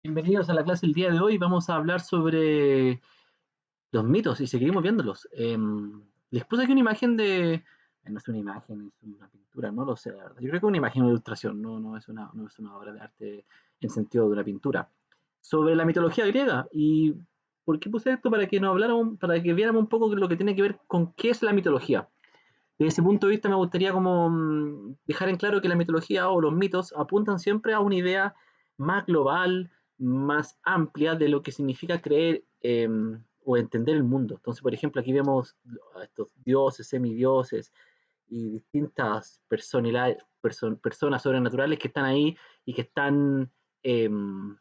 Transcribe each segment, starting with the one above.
Bienvenidos a la clase del día de hoy. Vamos a hablar sobre los mitos y seguimos viéndolos. Les puse aquí una imagen de... no es una imagen, es una pintura, no lo sé, la verdad. Yo creo que es una imagen, una ilustración, no es una obra de arte en sentido de una pintura. Sobre la mitología griega. ¿Y por qué puse esto? Para que nos habláramos, para que viéramos un poco lo que tiene que ver con qué es la mitología. Desde ese punto de vista me gustaría como dejar en claro que la mitología o los mitos apuntan siempre a una idea más global, más amplia de lo que significa creer o entender el mundo. Entonces, por ejemplo, aquí vemos a estos dioses, semidioses y distintas personas sobrenaturales que están ahí y que están, em,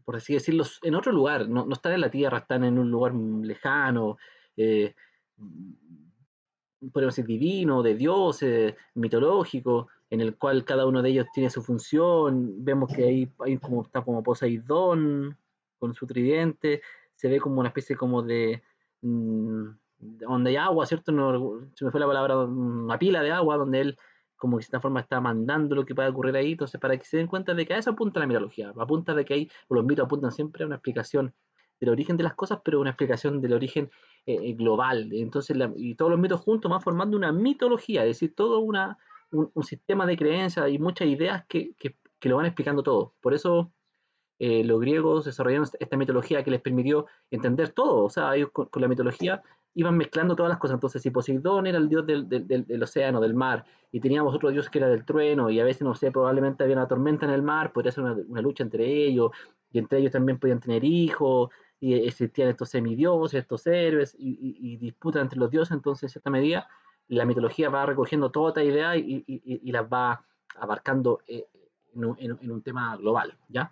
por así decirlo, en otro lugar, no están en la Tierra, están en un lugar lejano, eh, podemos decir, divino, de Dios, mitológico, en el cual cada uno de ellos tiene su función. Vemos que hay como, está como Poseidón con su tridente, se ve como una especie como de, donde hay agua, ¿cierto? No, se me fue la palabra, una pila de agua, donde él como que de esta forma está mandando lo que pueda ocurrir ahí. Entonces, para que se den cuenta de que a eso apunta la mitología, apunta de que hay, o los mitos apuntan siempre a una explicación del origen de las cosas, pero una explicación del origen global. Entonces, y todos los mitos juntos van formando una mitología, es decir, todo un sistema de creencias y muchas ideas que lo van explicando todo. Por eso los griegos desarrollaron esta mitología que les permitió entender todo. O sea, ellos con la mitología iban mezclando todas las cosas. Entonces, si Poseidón era el dios del océano, del mar, y teníamos otro dios que era del trueno, y a veces, no sé, probablemente había una tormenta en el mar, podría ser una lucha entre ellos, y entre ellos también podían tener hijos, y existían estos semidioses, estos héroes, y disputas entre los dioses. Entonces, en cierta medida, la mitología va recogiendo toda esta idea y las va abarcando en un tema global, ¿ya?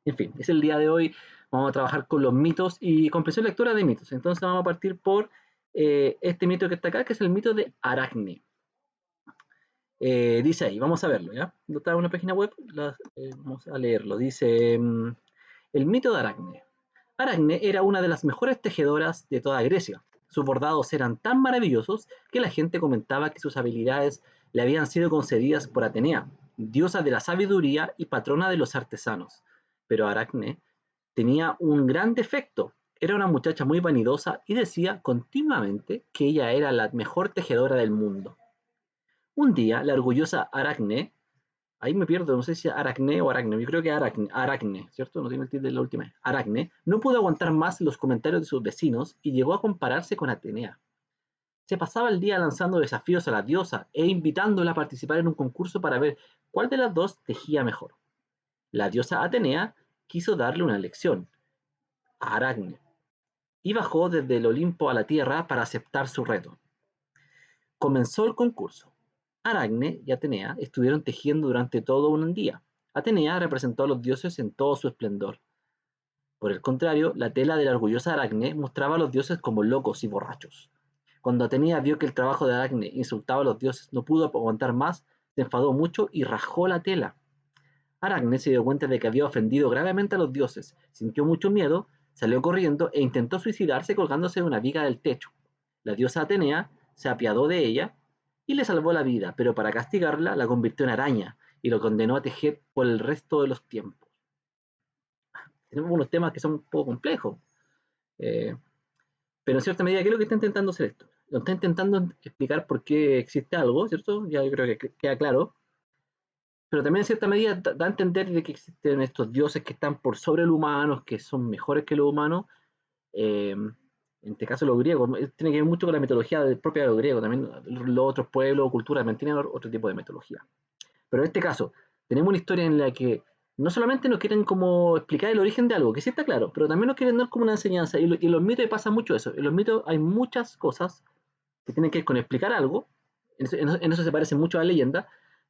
En fin, es el día de hoy. Vamos a trabajar con los mitos y comprensión lectora de mitos. Entonces vamos a partir por este mito que está acá, que es el mito de Aracne. Dice ahí, vamos a verlo, ¿ya? Está en una página web, vamos a leerlo. Dice, el mito de Aracne. Aracne era una de las mejores tejedoras de toda Grecia. Sus bordados eran tan maravillosos que la gente comentaba que sus habilidades le habían sido concedidas por Atenea, diosa de la sabiduría y patrona de los artesanos. Pero Aracne tenía un gran defecto. Era una muchacha muy vanidosa y decía continuamente que ella era la mejor tejedora del mundo. Un día, la orgullosa Aracne, ahí me pierdo, no sé si Aracne o Aracne, yo creo que Aracne, Aracne, ¿cierto? No tiene el título de la última. Aracne no pudo aguantar más los comentarios de sus vecinos y llegó a compararse con Atenea. Se pasaba el día lanzando desafíos a la diosa e invitándola a participar en un concurso para ver cuál de las dos tejía mejor. La diosa Atenea quiso darle una lección a Aracne y bajó desde el Olimpo a la tierra para aceptar su reto. Comenzó el concurso. Aracne y Atenea estuvieron tejiendo durante todo un día. Atenea representó a los dioses en todo su esplendor. Por el contrario, la tela de la orgullosa Aracne mostraba a los dioses como locos y borrachos. Cuando Atenea vio que el trabajo de Aracne insultaba a los dioses, no pudo aguantar más, se enfadó mucho y rajó la tela. Aracne se dio cuenta de que había ofendido gravemente a los dioses, sintió mucho miedo, salió corriendo e intentó suicidarse colgándose de una viga del techo. La diosa Atenea se apiadó de ella y le salvó la vida, pero para castigarla la convirtió en araña y lo condenó a tejer por el resto de los tiempos. Tenemos unos temas que son un poco complejos, eh, pero en cierta medida, ¿qué es lo que está intentando hacer esto? Lo está intentando explicar por qué existe algo, ¿cierto? Ya yo creo que queda claro, pero también en cierta medida da a entender de que existen estos dioses que están por sobre los humanos, que son mejores que los humanos. En este caso los griegos, tiene que ver mucho con la mitología propia de los griegos, también los otros pueblos o culturas también tienen otro tipo de mitología. Pero en este caso, tenemos una historia en la que no solamente nos quieren como explicar el origen de algo, que sí está claro, pero también nos quieren dar como una enseñanza. Y en los mitos pasa mucho eso. En los mitos hay muchas cosas que tienen que ver con explicar algo, en eso se parece mucho a la leyenda,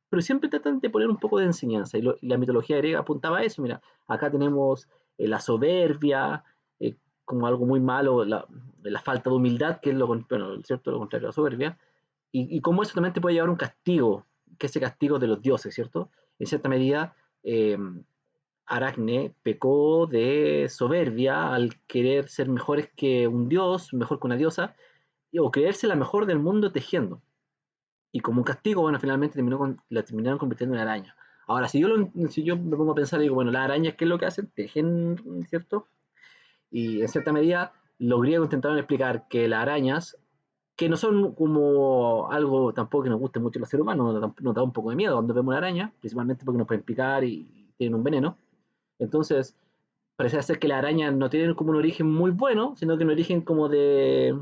pero siempre tratan de poner un poco de enseñanza. Y la mitología griega apuntaba a eso. Mira, acá tenemos la soberbia, como algo muy malo, la falta de humildad, que es bueno, ¿cierto? Lo contrario a la soberbia, y cómo eso también te puede llevar a un castigo, que es ese castigo de los dioses, ¿cierto? En cierta medida, eh, Aracne pecó de soberbia al querer ser mejores que un dios, mejor que una diosa, o creerse la mejor del mundo tejiendo. Y como un castigo, bueno, finalmente la terminaron convirtiendo en araña. Ahora, si yo me pongo a pensar y digo, bueno, las arañas, ¿qué es lo que hacen? Tejen, ¿cierto? Y en cierta medida, los griegos intentaron explicar que las arañas, que no son como algo tampoco que nos guste mucho a los seres humanos, nos da un poco de miedo cuando vemos una araña, principalmente porque nos pueden picar y tienen un veneno. Entonces, parece ser que las arañas no tienen como un origen muy bueno, sino que un origen como de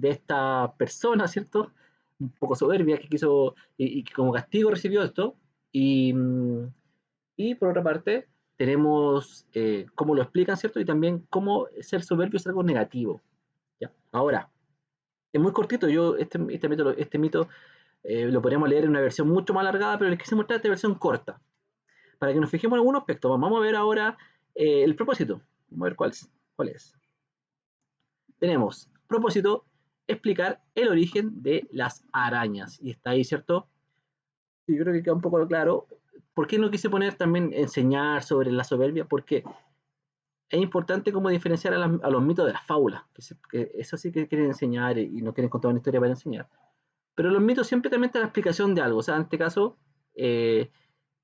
esta persona, ¿cierto? Un poco soberbia que quiso y que como castigo recibió esto. Y, y por otra parte, tenemos cómo lo explican, ¿cierto? Y también cómo ser soberbio es algo negativo. ¿Ya? Ahora, es muy cortito, yo este mito lo podríamos leer en una versión mucho más alargada, pero les quise mostrar esta versión corta, para que nos fijemos en algún aspecto. Vamos a ver ahora el propósito. Vamos a ver cuál es. Tenemos propósito, explicar el origen de las arañas. Y está ahí, ¿cierto? Y yo creo que queda un poco claro. ¿Por qué no quise poner también enseñar sobre la soberbia? Porque es importante cómo diferenciar a los mitos de las fábulas, que eso sí que quieren enseñar y no quieren contar una historia para enseñar. Pero los mitos siempre también te dan la explicación de algo. O sea, en este caso,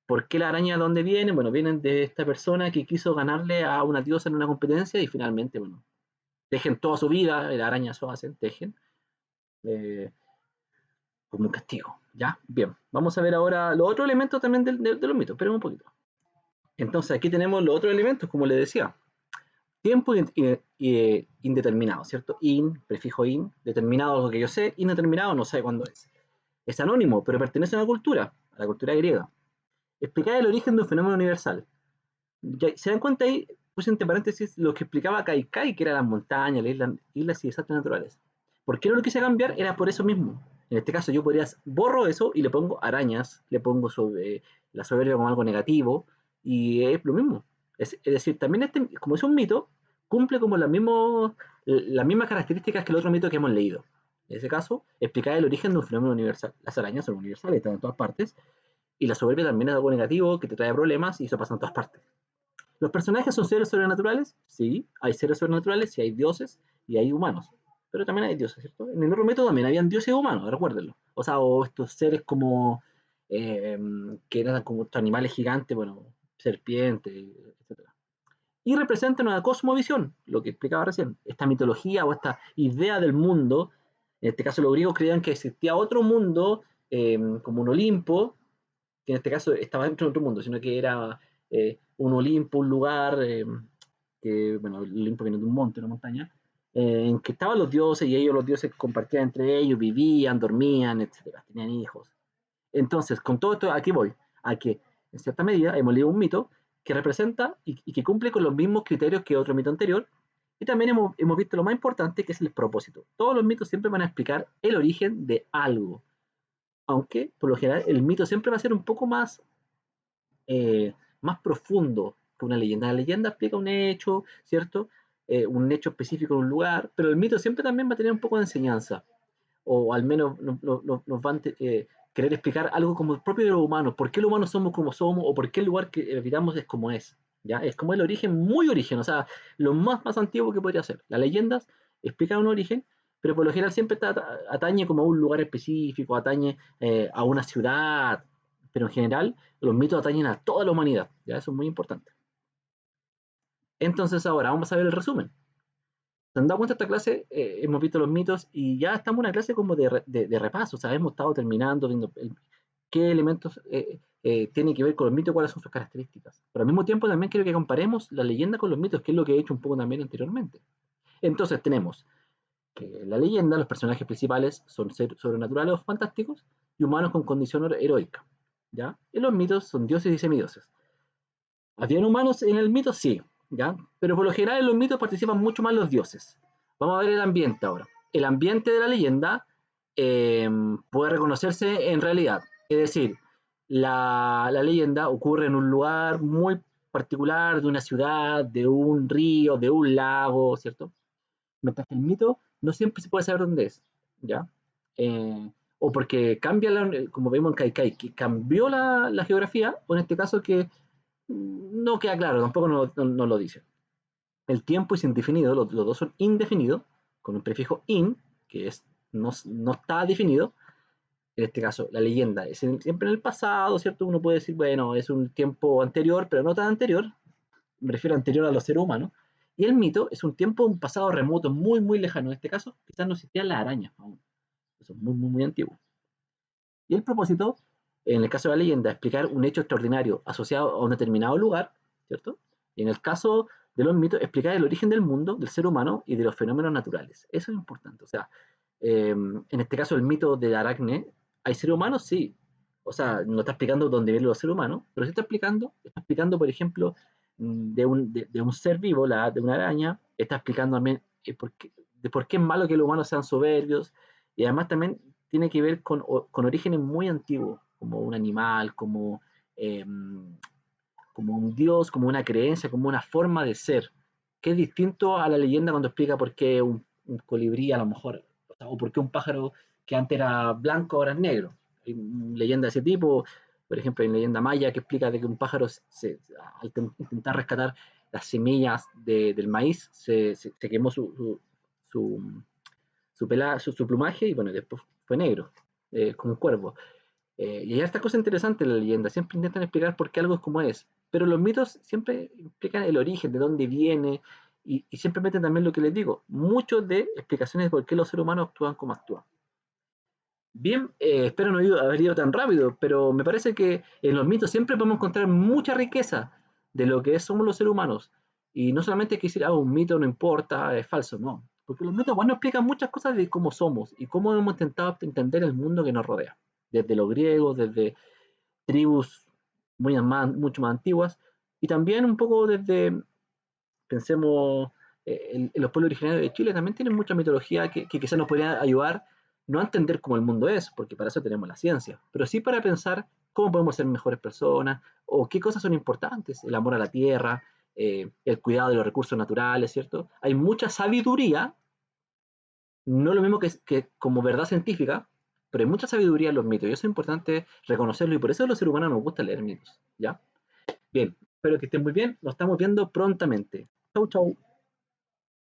¿por qué la araña de dónde viene? Bueno, vienen de esta persona que quiso ganarle a una diosa en una competencia y finalmente, bueno, tejen toda su vida, la araña eso hacen, tejen, eh, como un castigo. ¿Ya? Bien, vamos a ver ahora los otros elementos también de los mitos. Esperemos un poquito. Entonces, aquí tenemos los otros elementos, como les decía. Tiempo indeterminado, ¿cierto? Prefijo determinado algo que yo sé, indeterminado no sé cuándo es. Es anónimo, pero pertenece a una cultura, a la cultura griega. Explicar el origen de un fenómeno universal. Ya, ¿se dan cuenta ahí? Puse entre paréntesis lo que explicaba Kaikai, que eran las montañas, las islas y desastres naturales. ¿Por qué no lo quise cambiar? Era por eso mismo. En este caso yo podría borro eso y le pongo arañas, le pongo la soberbia como algo negativo y es lo mismo. Es decir, también como es un mito, cumple como las mismas características que el otro mito que hemos leído. En ese caso, explicar el origen de un fenómeno universal. Las arañas son universales, están en todas partes, y la soberbia también es algo negativo que te trae problemas y eso pasa en todas partes. ¿Los personajes son seres sobrenaturales? Sí, hay seres sobrenaturales, sí hay dioses y hay humanos. Pero también hay dioses, ¿cierto? En el otro método también habían dioses y humanos, recuérdenlo. O sea, o estos seres como eh, que eran como estos animales gigantes, bueno, serpientes, etcétera. Y representan una cosmovisión, lo que explicaba recién, esta mitología o esta idea del mundo. En este caso, los griegos creían que existía otro mundo, como un Olimpo, que en este caso estaba dentro de otro mundo, sino que era un Olimpo, un lugar que, bueno, el Olimpo viene de un monte, una montaña, en que estaban los dioses y ellos, los dioses, compartían entre ellos, vivían, dormían, etcétera, tenían hijos. Entonces, con todo esto, aquí voy, a que, en cierta medida, hemos leído un mito que representa y que cumple con los mismos criterios que otro mito anterior, y también hemos visto lo más importante, que es el propósito. Todos los mitos siempre van a explicar el origen de algo, aunque por lo general el mito siempre va a ser un poco más profundo que una leyenda. La leyenda explica un hecho, ¿cierto? Un hecho específico en un lugar, pero el mito siempre también va a tener un poco de enseñanza, o al menos nos van a querer explicar algo como el propio de los humanos, por qué los humanos somos como somos, o por qué el lugar que habitamos es como es. ¿Ya? Es como el origen, muy origen, o sea, lo más antiguo que podría ser. Las leyendas explican un origen, pero por lo general siempre atañe como a un lugar específico, atañe a una ciudad, pero en general los mitos atañen a toda la humanidad, ¿ya? Eso es muy importante. Entonces ahora vamos a ver el resumen. ¿Se han dado cuenta esta clase? Hemos visto los mitos y ya estamos en una clase como de repaso, o sea, hemos estado terminando viendo qué elementos tienen que ver con los mitos y cuáles son sus características. Pero al mismo tiempo también quiero que comparemos la leyenda con los mitos, que es lo que he hecho un poco también anteriormente. Entonces tenemos que en la leyenda los personajes principales son seres sobrenaturales o fantásticos y humanos con condición heroica. ¿Ya? Y los mitos son dioses y semidioses. ¿Habían humanos en el mito? Sí, ¿ya? Pero por lo general en los mitos participan mucho más los dioses. Vamos a ver el ambiente ahora. El ambiente de la leyenda puede reconocerse en realidad. Es decir, la leyenda ocurre en un lugar muy particular, de una ciudad, de un río, de un lago, ¿cierto? Mientras que el mito no siempre se puede saber dónde es, ¿ya? O porque cambia, como vemos en Kaikai, que cambió la geografía, o en este caso que no queda claro, tampoco no lo dice. El tiempo es indefinido, los dos son indefinidos, con un prefijo in, que es no está definido, En este caso, la leyenda es siempre en el pasado, ¿cierto? Uno puede decir, bueno, es un tiempo anterior, pero no tan anterior, me refiero anterior a los seres humanos. Y el mito es un tiempo, un pasado remoto, muy, muy lejano. En este caso, quizás no existían las arañas aún. Eso es muy, muy, muy antiguo. Y el propósito, en el caso de la leyenda, es explicar un hecho extraordinario asociado a un determinado lugar, ¿cierto? Y en el caso de los mitos, explicar el origen del mundo, del ser humano y de los fenómenos naturales. Eso es importante. O sea, en este caso, el mito de Aracne, ¿hay seres humanos? Sí. O sea, no está explicando dónde vienen los seres humanos, pero sí está explicando, por ejemplo, de un ser vivo, de una araña, está explicando también de por qué es malo que los humanos sean soberbios, y además también tiene que ver con orígenes muy antiguos, como un animal, eh, como un dios, como una creencia, como una forma de ser, que es distinto a la leyenda cuando explica por qué un colibrí a lo mejor, o por qué un pájaro que antes era blanco ahora es negro. Hay leyenda de ese tipo, por ejemplo, hay leyenda maya que explica de que un pájaro, al intentar rescatar las semillas del maíz, se quemó su, su plumaje y bueno, después fue negro, como un cuervo. Y hay estas cosas interesantes en la leyenda, siempre intentan explicar por qué algo es como es, pero los mitos siempre explican el origen, de dónde viene, y siempre meten también lo que les digo, muchos de explicaciones de por qué los seres humanos actúan como actúan. Bien, espero no haber ido tan rápido, pero me parece que en los mitos siempre podemos encontrar mucha riqueza de lo que somos los seres humanos. Y no solamente hay que decir, un mito no importa, es falso, no. Porque los mitos, bueno, explican muchas cosas de cómo somos y cómo hemos intentado entender el mundo que nos rodea. Desde los griegos, desde tribus mucho más antiguas, y también un poco desde, pensemos, en los pueblos originarios de Chile también tienen mucha mitología que quizás nos podría ayudar no a entender cómo el mundo es, porque para eso tenemos la ciencia, pero sí para pensar cómo podemos ser mejores personas o qué cosas son importantes, el amor a la tierra, el cuidado de los recursos naturales, ¿cierto? Hay mucha sabiduría, no lo mismo que como verdad científica, pero hay mucha sabiduría en los mitos y eso es importante reconocerlo y por eso a los seres humanos nos gusta leer mitos, ¿ya? Bien, espero que estén muy bien, nos estamos viendo prontamente. Chau, chau.